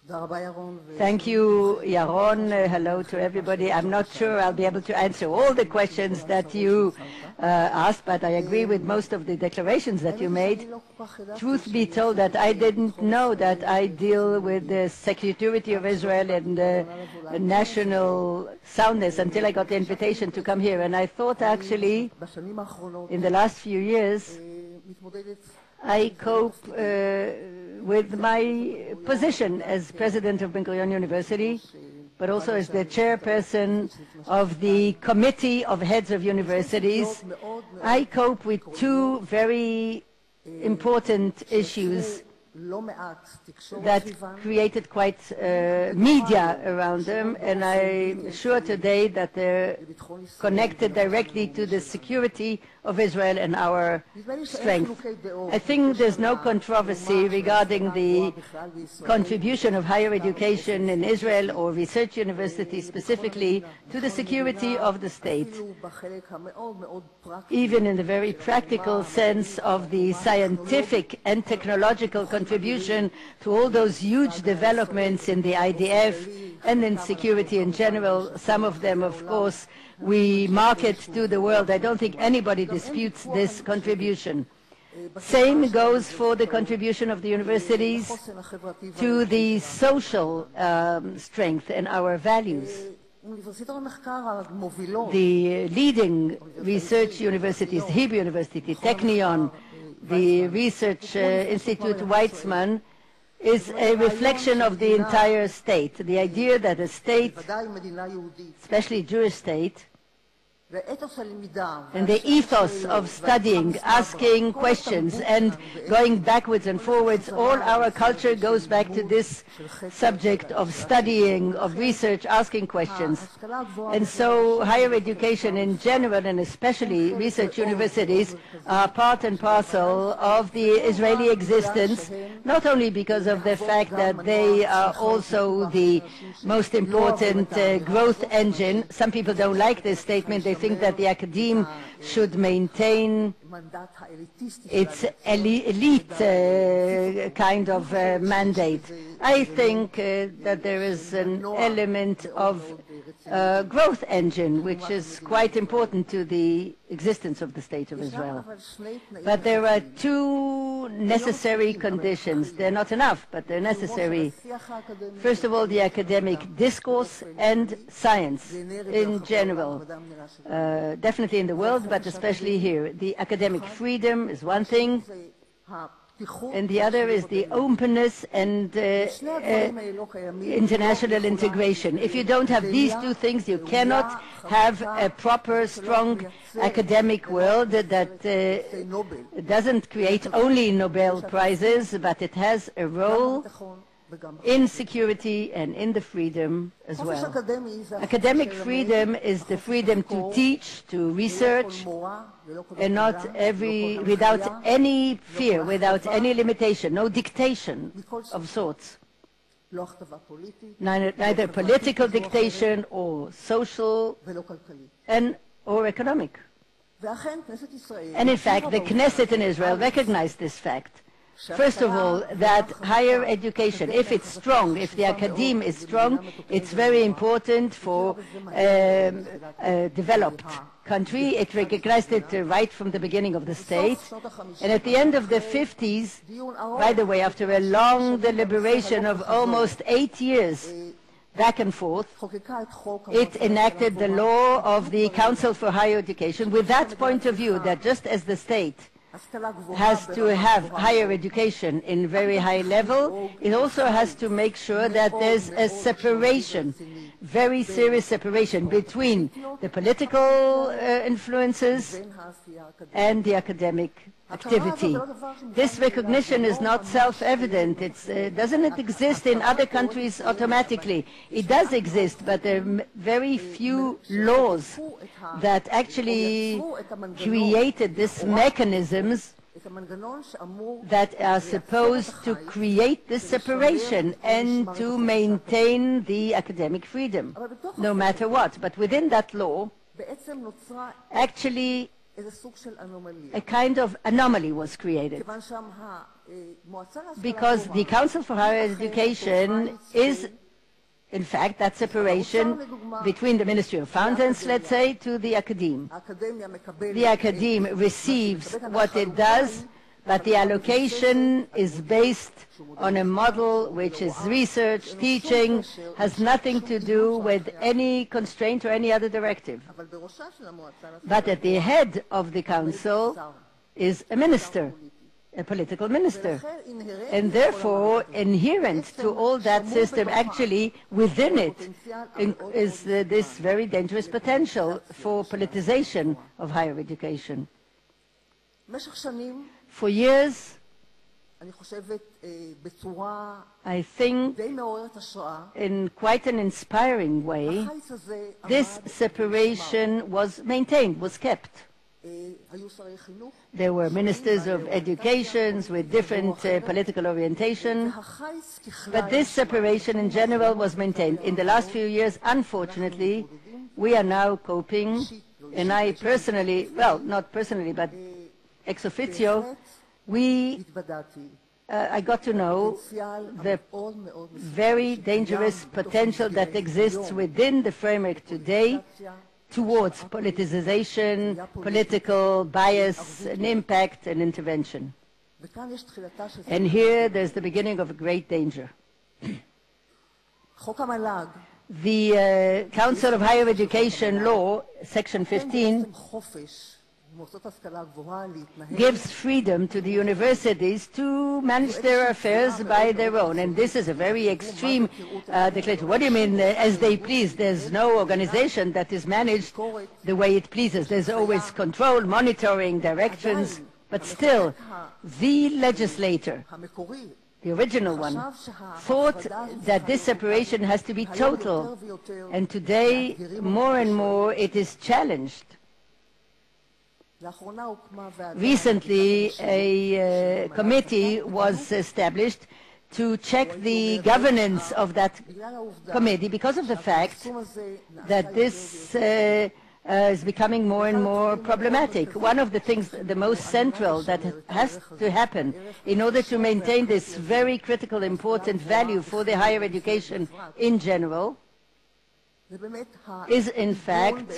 Thank you, Yaron. Hello to everybody. I'm not sure I'll be able to answer all the questions that you asked, but I agree with most of the declarations that you made. Truth be told, that I didn't know that I deal with the security of Israel and national soundness until I got the invitation to come here. And I thought actually, in the last few years, I cope with my position as president of Ben-Gurion University, but also as the chairperson of the Committee of Heads of Universities. I cope with two very important issues that created quite media around them, and I'm sure today that they're connected directly to the security of Israel and our strength. I think there's no controversy regarding the contribution of higher education in Israel or research universities specifically to the security of the state, even in the very practical sense of the scientific and technological contribution to all those huge developments in the IDF and in security in general. Some of them, of course, we market to the world. I don't think anybody disputes this contribution. Same goes for the contribution of the universities to the social strength and our values. The leading research universities, the Hebrew University, Technion, the Research Institute Weizmann, is a reflection of the entire state. The idea that a state, especially Jewish state, and the ethos of studying, asking questions, and going backwards and forwards, all our culture goes back to this subject of studying, of research, asking questions. And so higher education in general, and especially research universities, are part and parcel of the Israeli existence, not only because of the fact that they are also the most important growth engine. Some people don't like this statement. They think that the academe should maintain its elite kind of mandate. I think that there is an element of growth engine which is quite important to the existence of the State of Israel. But there are two necessary conditions. They're not enough, but they're necessary. First of all, the academic discourse and science in general, definitely in the world, but especially here. The academic freedom is one thing, and the other is the openness and international integration. If you don't have these two things, you cannot have a proper, strong academic world that doesn't create only Nobel Prizes, but it has a role in security and in the freedom as well. Academic freedom is the freedom to teach, to research, and without any fear, without any limitation, no dictation of sorts. Neither political dictation or social or economic. And in fact, the Knesset in Israel recognized this fact. First of all, that higher education, if it's strong, if the academe is strong, it's very important for a developed country. It recognized it right from the beginning of the state. And at the end of the 50s, by the way, after a long deliberation of almost 8 years, back and forth, it enacted the law of the Council for Higher Education with that point of view, that just as the state has to have higher education in very high level, it also has to make sure that there's a separation, very serious separation between the political influences and the academic activity. This recognition is not self-evident. Doesn't it exist in other countries automatically? It does exist, but there are very few laws that actually created these mechanisms that are supposed to create this separation and to maintain the academic freedom, no matter what. But within that law, actually, a kind of anomaly was created because the Council for Higher Education is, in fact, that separation between the Ministry of Fountains, let's say, to the academe. The academe receives what it does, but the allocation is based on a model which is research, teaching, has nothing to do with any constraint or any other directive. But at the head of the council is a minister, a political minister. And therefore, inherent to all that system, actually within it, is this very dangerous potential for politicization of higher education. For years, I think, in quite an inspiring way, this separation was maintained, was kept. There were ministers of education with different political orientation, but this separation in general was maintained. In the last few years, unfortunately, we are now coping, and I personally, well, not personally, but ex officio, I got to know the very dangerous potential that exists within the framework today towards politicization, political bias, and impact and intervention. And here there's the beginning of a great danger. The Council of Higher Education Law, Section 15, gives freedom to the universities to manage their affairs by their own. And this is a very extreme declaration. What do you mean, as they please? There's no organization that is managed the way it pleases. There's always control, monitoring, directions. But still, the legislator, the original one, thought that this separation has to be total. And today, more and more, it is challenged. Recently, a committee was established to check the governance of that committee because of the fact that this is becoming more and more problematic. One of the things, the most central that has to happen in order to maintain this very critical, important value for the higher education in general, is in fact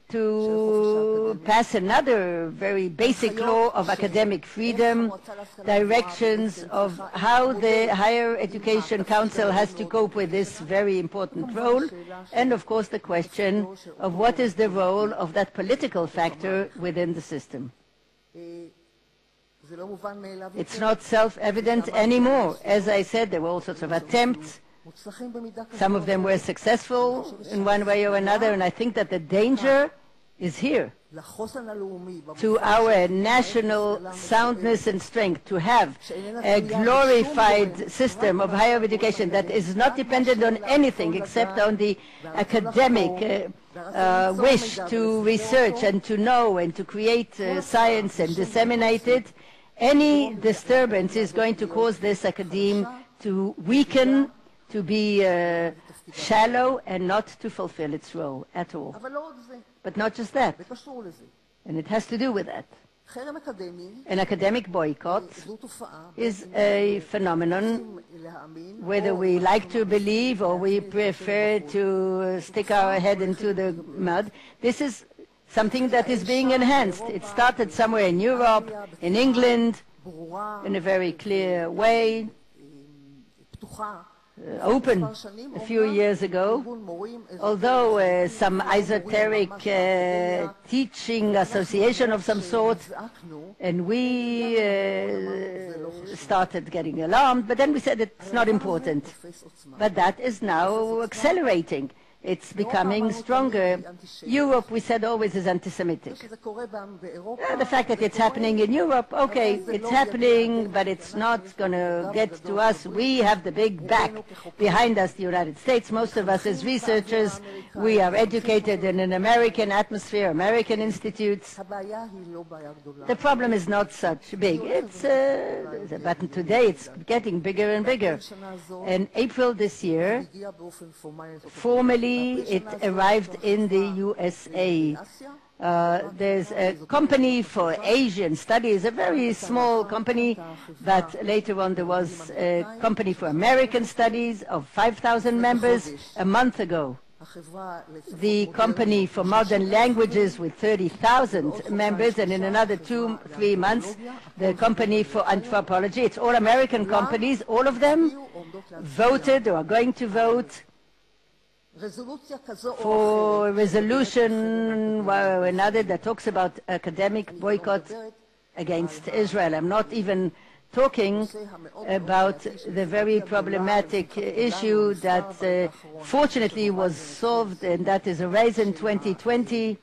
to pass another very basic law of academic freedom, directions of how the Higher Education Council has to cope with this very important role, and of course the question of what is the role of that political factor within the system. It's not self-evident anymore. As I said, there were all sorts of attempts. Some of them were successful in one way or another, and I think that the danger is here to our national soundness and strength, to have a glorified system of higher education that is not dependent on anything except on the academic wish to research and to know and to create science and disseminate it. Any disturbance is going to cause this academe to weaken, to be shallow, and not to fulfill its role at all. But not just that. And it has to do with that. An academic boycott is a phenomenon, whether we like to believe or we prefer to stick our head into the mud. This is something that is being enhanced. It started somewhere in Europe, in England, in a very clear way, open a few years ago, although some esoteric teaching association of some sort, and we started getting alarmed, but then we said it's not important. But that is now accelerating. It's becoming stronger. Europe, we said, always is anti-Semitic. The fact that it's happening in Europe, okay, it's happening, but it's not going to get to us. We have the big back behind us, the United States. Most of us as researchers, we are educated in an American atmosphere, American institutes. The problem is not such big. But today it's getting bigger and bigger. In April this year, formally, it arrived in the USA. There's a company for Asian studies, a very small company, but later on there was a company for American studies of 5,000 members a month ago. The company for modern languages with 30,000 members, and in another 2-3 months, the company for anthropology. It's all American companies. All of them voted or are going to vote for a resolution or another that talks about academic boycott against Israel. I'm not even talking about the very problematic issue that fortunately was solved, and that is a raise in 2020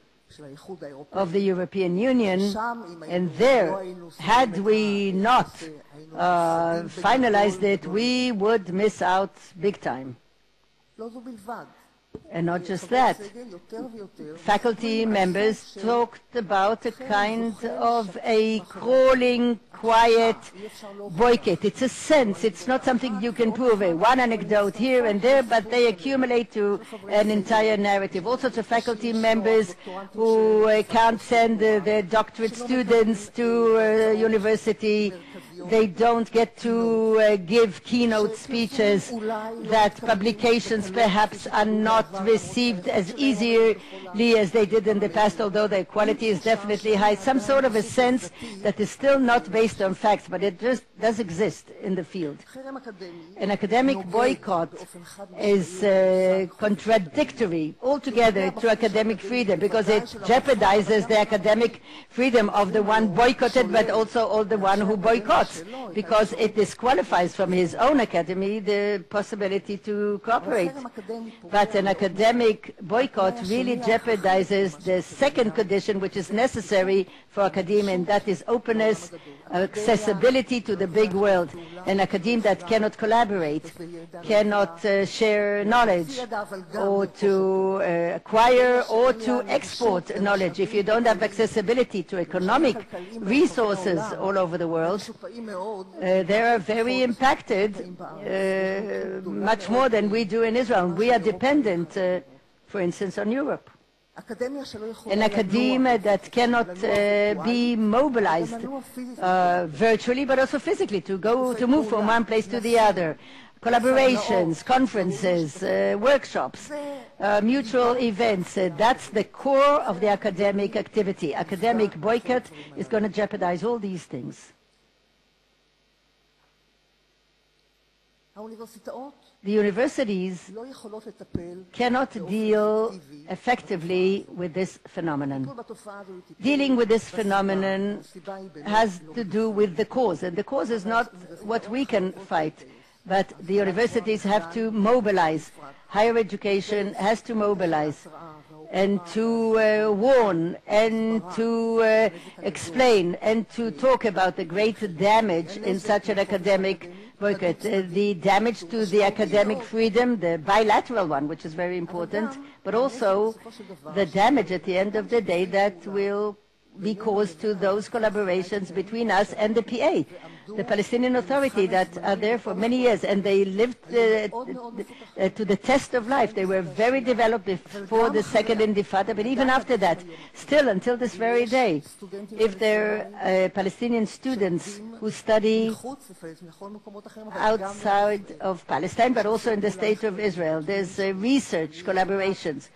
of the European Union. And there, had we not finalized it, we would miss out big time. And not just that, faculty members talked about a kind of a crawling, quiet boycott. It's a sense, it's not something you can prove. One anecdote here and there, but they accumulate to an entire narrative. All sorts of faculty members who can't send their doctorate students to university. They don't get to give keynote speeches, that publications perhaps are not received as easily as they did in the past, although their quality is definitely high. Some sort of a sense that is still not based on facts, but it just does exist in the field. An academic boycott is contradictory altogether to academic freedom, because it jeopardizes the academic freedom of the one boycotted, but also of the one who boycotts, because it disqualifies from his own academy the possibility to cooperate. But an academic boycott really jeopardizes the second condition, which is necessary for academia, and that is openness, accessibility to the big world. An academe that cannot collaborate, cannot share knowledge, or to acquire or to export knowledge. If you don't have accessibility to economic resources all over the world, they are very impacted, much more than we do in Israel. We are dependent, for instance, on Europe. An academia that cannot be mobilized virtually, but also physically, to move from one place to the other. Collaborations, conferences, workshops, mutual events. That's the core of the academic activity. Academic boycott is going to jeopardize all these things. The universities cannot deal effectively with this phenomenon. Dealing with this phenomenon has to do with the cause, and the cause is not what we can fight, but the universities have to mobilize. Higher education has to mobilize and to warn and to explain and to talk about the great damage in such an academic boycott. The damage to the academic freedom, the bilateral one, which is very important, but also the damage at the end of the day that will be caused to those collaborations between us and the PA, the Palestinian Authority, that are there for many years, and they lived to the test of life. They were very developed before the second Intifada, but even after that, still until this very day, if there are Palestinian students who study outside of Palestine, but also in the state of Israel, there's research collaborations.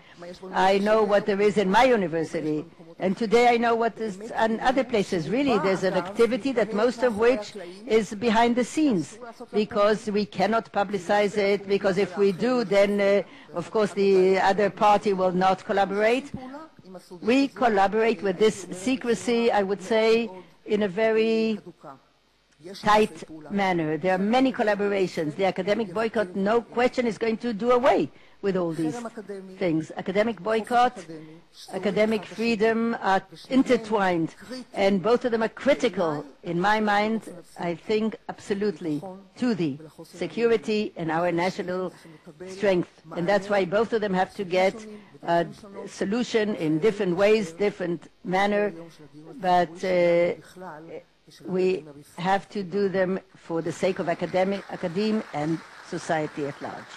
I know what there is in my university, and today I know what is in other places. Really, there's an activity that most of which is behind the scenes, because we cannot publicize it, because if we do, then of course the other party will not collaborate. We collaborate with this secrecy, I would say, in a very tight manner. There are many collaborations. The academic boycott, no question, is going to do away with all these things. Academic boycott, academic freedom are intertwined, and both of them are critical, in my mind, I think, absolutely, to the security and our national strength. And that's why both of them have to get a solution in different ways, different manner, but we have to do them for the sake of academia and society at large.